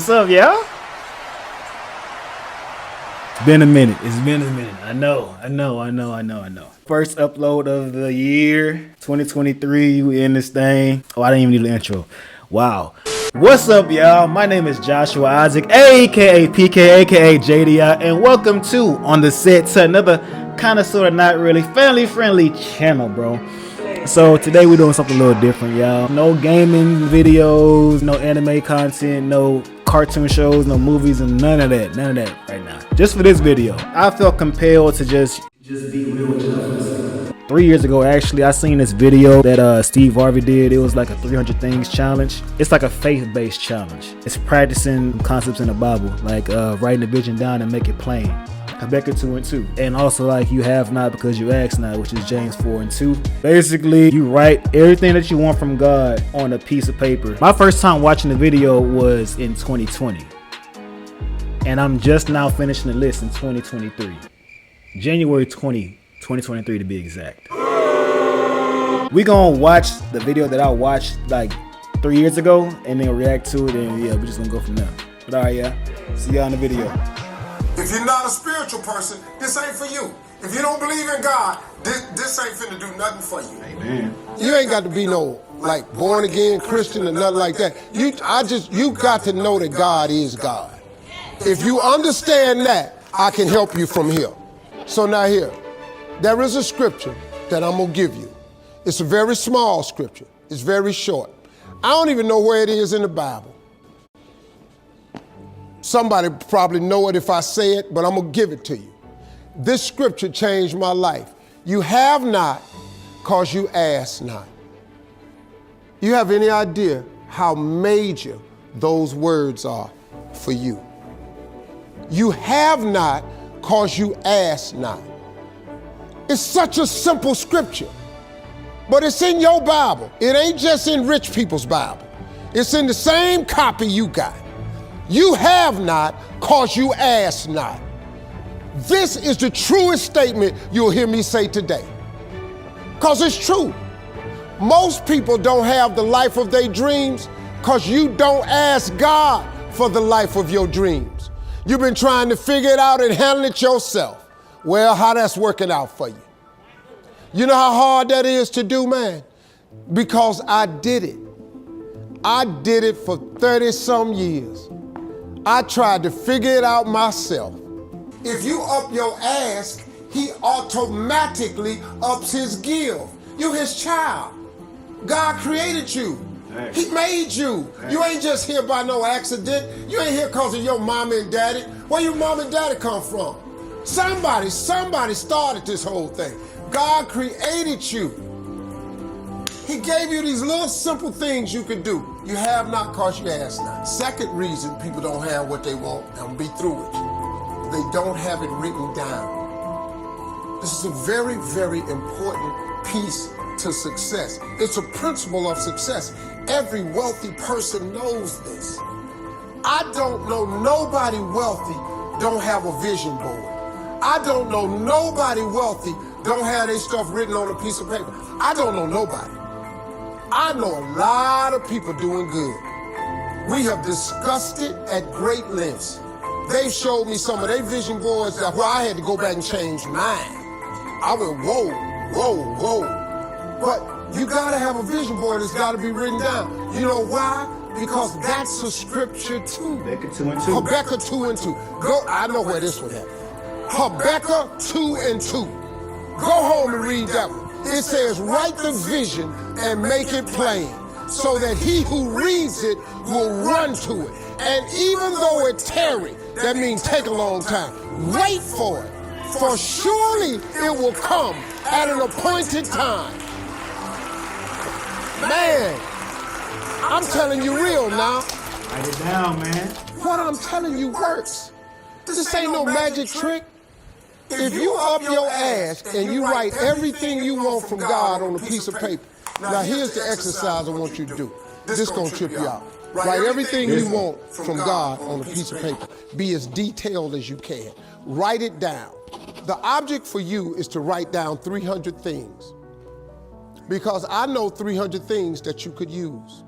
What's up, y'all? It's been a minute. I know. First upload of the year, 2023. We in this thing. Oh, I didn't even need an intro. Wow. What's up, y'all? My name is Joshua Isaac, aka PK, aka JDI, and welcome to On the Set to another kind of sort of not really family friendly channel, bro. So today we're doing something a little different, y'all. No gaming videos, no anime content, no cartoon shows, no movies, and none of that right now. Just for this video, I felt compelled to just be real with y'all. 3 years ago, actually, I seen this video that Steve Harvey did. It was like a 300 things challenge. It's like a faith-based challenge. It's practicing concepts in the Bible, like writing the vision down and make it plain. Habakkuk 2:2. And also like you have not because you ask not, which is James 4:2. Basically, you write everything that you want from God on a piece of paper. My first time watching the video was in 2020. And I'm just now finishing the list in 2023. January 2023 to be exact. We gonna watch the video that I watched like 3 years ago and then react to it, and yeah, we're just gonna go from there. But alright, yeah. See y'all in the video. If you're not a spiritual person, this ain't for you. If you don't believe in God, this ain't finna do nothing for you. Amen. You ain't got to be no like born again Christian or nothing like that. You got to know that God is God. If you understand that, I can help you from here. So now here, there is a scripture that I'm gonna give you. It's a very small scripture. It's very short. I don't even know where it is in the Bible. Somebody probably know it if I say it, but I'm gonna give it to you. This scripture changed my life. You have not, cause you ask not. You have any idea how major those words are for you? You have not, cause you ask not. It's such a simple scripture, but it's in your Bible. It ain't just in rich people's Bible. It's in the same copy you got. You have not, cause you ask not. This is the truest statement you'll hear me say today. Cause it's true. Most people don't have the life of their dreams cause you don't ask God for the life of your dreams. You've been trying to figure it out and handle it yourself. Well, how that's working out for you. You know how hard that is to do, man? Because I did it. I did it for 30-some years. I tried to figure it out myself. If you up your ask, he automatically ups his give. You his child. God created you. Thanks. He made you. Thanks. You ain't just here by no accident. You ain't here because of your mom and daddy. Where your mom and daddy come from? Somebody started this whole thing. God created you. He gave you these little simple things you could do. You have not cause you ask not. Second reason people don't have what they want, I'm gonna be through with you. They don't have it written down. This is a very, very important piece to success. It's a principle of success. Every wealthy person knows this. I don't know nobody wealthy don't have a vision board. I don't know nobody wealthy don't have their stuff written on a piece of paper. I don't know nobody. I know a lot of people doing good. We have discussed it at great lengths. They showed me some of their vision boards that where I had to go back and change mine. I went, whoa. But you gotta have a vision board that's gotta be written down. You know why? Because that's a scripture too. Habakkuk 2:2. Habakkuk 2:2. Go, I know where this one at. Habakkuk 2:2. Go home and read that one. It says, write the vision and make it plain so that he who reads it will run to it. And even though it tarry, that means take a long time, wait for it. For surely it will come at an appointed time. Man, I'm telling you real now. Write it down, man. What I'm telling you works. This ain't no magic trick. If you up your ass and you write everything you want from God on a piece of paper, now here's the exercise I want you to do. This gonna trip you out. Write everything you want from God on a piece of paper. Be as detailed as you can. Write it down. The object for you is to write down 300 things. Because I know 300 things that you could use.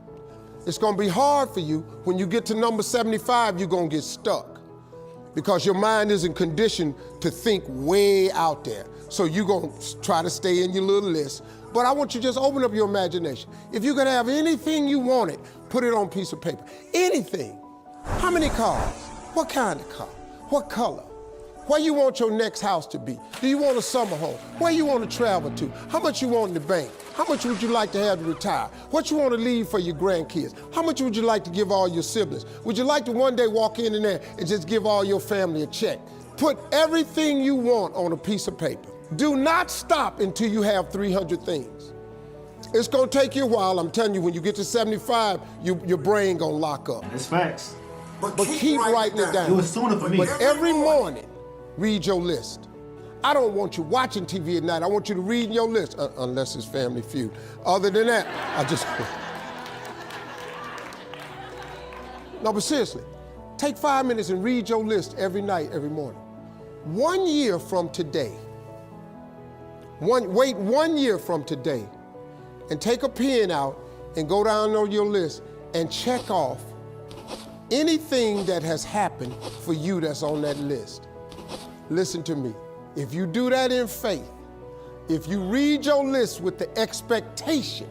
It's gonna be hard for you. When you get to number 75, you're gonna get stuck because your mind isn't conditioned to think way out there. So you're gonna try to stay in your little list. But I want you to just open up your imagination. If you could have anything you wanted, put it on a piece of paper. Anything. How many cars? What kind of car? What color? Where you want your next house to be? Do you want a summer home? Where you want to travel to? How much you want in the bank? How much would you like to have to retire? What you want to leave for your grandkids? How much would you like to give all your siblings? Would you like to one day walk in there and just give all your family a check? Put everything you want on a piece of paper. Do not stop until you have 300 things. It's gonna take you a while. I'm telling you, when you get to 75, your brain gonna lock up. That's facts. But keep writing it down. It was sooner for me. But every morning, read your list. I don't want you watching TV at night. I want you to read your list, unless it's Family Feud. Other than that, I just... No, but seriously, take 5 minutes and read your list every night, every morning. 1 year from today, wait 1 year from today, and take a pen out and go down on your list and check off anything that has happened for you that's on that list. Listen to me. If you do that in faith, if you read your list with the expectation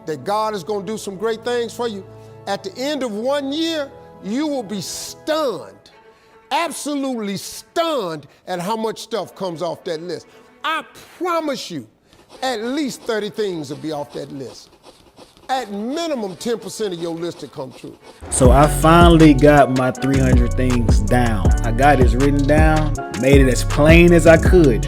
that God is going to do some great things for you, at the end of 1 year, you will be stunned, absolutely stunned at how much stuff comes off that list. I promise you, at least 30 things will be off that list. At minimum, 10% of your list will come true. So I finally got my 300 things down. I got it written down, made it as plain as I could.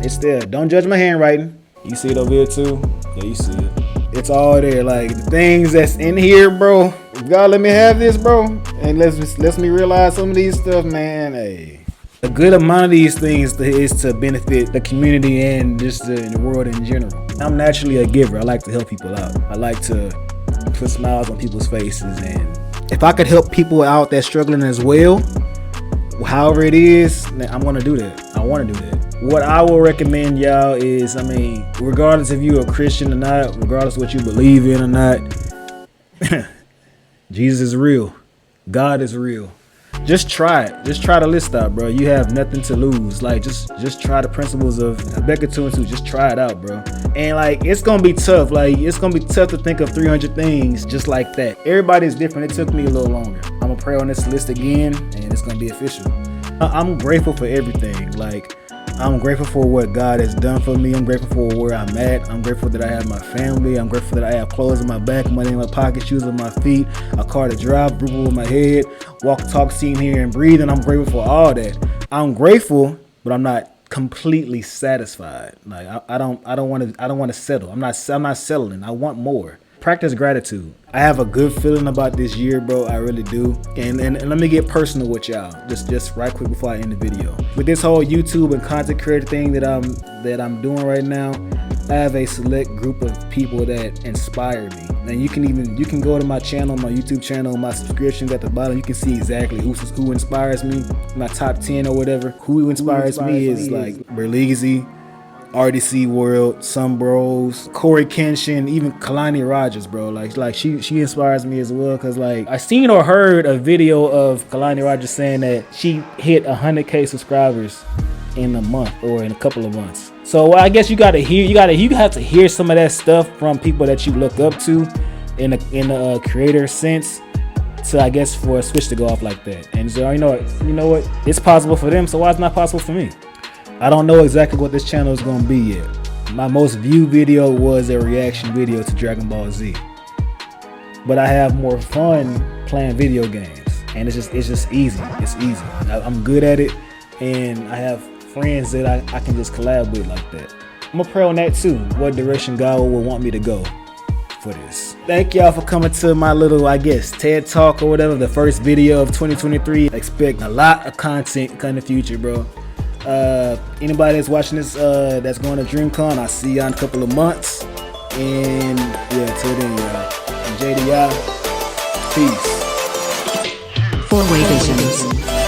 It's there. Don't judge my handwriting. You see it over here too? Yeah, you see it. It's all there. Like the things that's in here, bro. If God let me have this, bro, and let me realize some of these stuff, man. Hey, a good amount of these things is to benefit the community and just the world in general. I'm naturally a giver. I like to help people out. I like to put smiles on people's faces, and if I could help people out that's struggling as well, however it is, I'm gonna do that. I want to do that. What I will recommend y'all is, I mean, regardless if you're a Christian or not, regardless of what you believe in or not, Jesus is real. God is real. Just try it. Just try the list out, bro. You have nothing to lose. Like, just try the principles of Habakkuk 2 and 2. Just try it out, bro. And like, it's gonna be tough. Like, it's gonna be tough to think of 300 things just like that. Everybody's different. It took me a little longer. I'm gonna pray on this list again, and it's gonna be official. I'm grateful for everything. Like, I'm grateful for what God has done for me. I'm grateful for where I'm at. I'm grateful that I have my family. I'm grateful that I have clothes in my back, money in my pocket, shoes on my feet, a car to drive, roof over my head, walk, talk, see, hear, and breathe. And I'm grateful for all that. I'm grateful, but I'm not completely satisfied. Like I don't want to settle. I'm not settling. I want more. Practice gratitude. I have a good feeling about this year, bro. I really do. And let me get personal with y'all, just right quick before I end the video. With this whole YouTube and content creator thing that I'm doing right now, I have a select group of people that inspire me. And you can go to my channel, my YouTube channel, my subscriptions at the bottom. You can see exactly who inspires me. My top 10 or whatever. Who inspires me is like Berleezy, RDC World, some bros, Corey Kenshin, even Kalani Rogers, bro. Like she inspires me as well, cause like I seen or heard a video of Kalani Rogers saying that she hit 100K subscribers in a month or in a couple of months. So I guess you have to hear some of that stuff from people that you look up to in a creator sense, to I guess for a switch to go off like that. And so you know what, it's possible for them, so why it's not possible for me? I don't know exactly what this channel is going to be yet. My most viewed video was a reaction video to Dragon Ball Z. But I have more fun playing video games. And it's just easy. It's easy. I'm good at it. And I have friends that I can just collab with like that. I'm going to pray on that too. What direction God will want me to go for this. Thank y'all for coming to my little, I guess, TED Talk or whatever. The first video of 2023. Expect a lot of content in the future, bro. Anybody that's watching this that's going to DreamCon, I'll see y'all in a couple of months. And yeah, till then, y'all. JDI, peace. Phourway Visions.